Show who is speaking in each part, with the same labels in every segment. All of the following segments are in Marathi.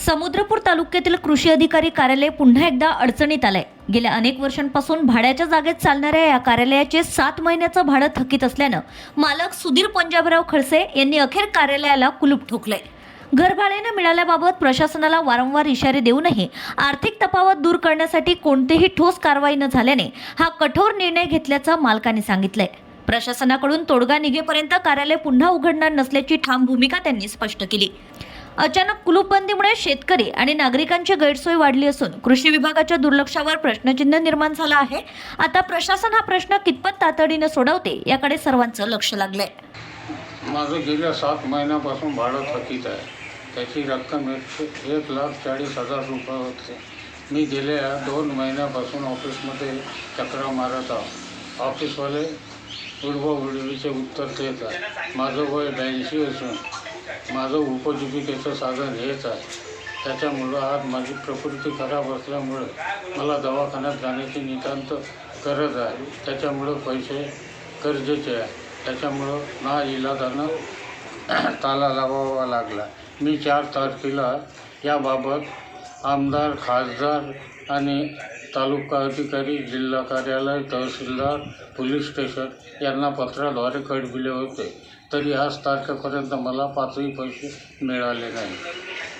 Speaker 1: समुद्रपूर तालुक्यातील कृषी अधिकारी कार्यालय पुन्हा एकदा अडचणीत आलंय। गेल्या अनेक वर्षांपासून भाड्याच्या जागेत चालणाऱ्या या कार्यालयाचे 7 महिन्याचं भाडं थकीत असल्यानं मालक सुधीर पंजाबराव खडसे यांनी अखेर कार्यालयाला कुलूप ठोकलंय। घरभाड्याने मिळाल्याबाबत प्रशासनाला वारंवार इशारे देऊनही आर्थिक तफावत दूर करण्यासाठी कोणतेही ठोस कारवाई न झाल्याने हा कठोर निर्णय घेतल्याचं मालकांनी सांगितलंय। प्रशासनाकडून तोडगा निघेपर्यंत कार्यालय पुन्हा उघडणार नसल्याची ठाम भूमिका त्यांनी स्पष्ट केली। अचानक कुलूपबंदीमुळे शेतकरी आणि नागरिकांची गैरसोय वाढली असून कृषी विभागाच्या दुर्लक्षावर प्रश्नचिन्ह निर्माण झालं आहे। आता प्रशासन हा प्रश्न कितपत तातडीने सोडवते याकडे सर्वांचं लक्ष लागलंय।
Speaker 2: माझं गेल्या 7 महिन्यापासून भाडं थकीत आहे। त्याची रक्कम 1,40,000 रुपये होते। मी गेल्या 2 महिन्यापासून ऑफिसमध्ये चक्रा मारत आहोत। ऑफिसवाले उडवाउडवीचे उत्तर देत आहे। माझं वय 82 असून माझं उपजीविकेचं साधन हेच आहे। त्याच्यामुळं आज माझी प्रकृती खराब असल्यामुळे मला दवाखान्यात जाण्याची नितांत गरज आहे। त्याच्यामुळं पैसे गरजेचे आहे। त्याच्यामुळं नाइलाजानं ताला लावावा लागला। मी 4 तारखेला याबाबत आमदार, खासदार आणि तालुका अधिकारी, जिल्हा कार्यालय, तहसीलदार, पोलीस स्टेशन यांना पत्राद्वारे कळविले होते, तरी आज तारखेपर्यंत मला 5ही पैसे मिळाले नाही।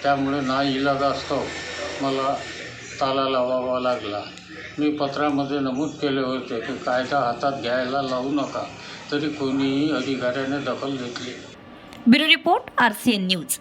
Speaker 2: त्यामुळे नाइलाजास्तव मला ताला लावावा लागला। मी पत्रामध्ये नमूद केले होते की कायदा हातात घ्यायला लावू नका, तरी कोणीही अधिकाऱ्याने दखल घेतली।
Speaker 1: Bureau report RCN news.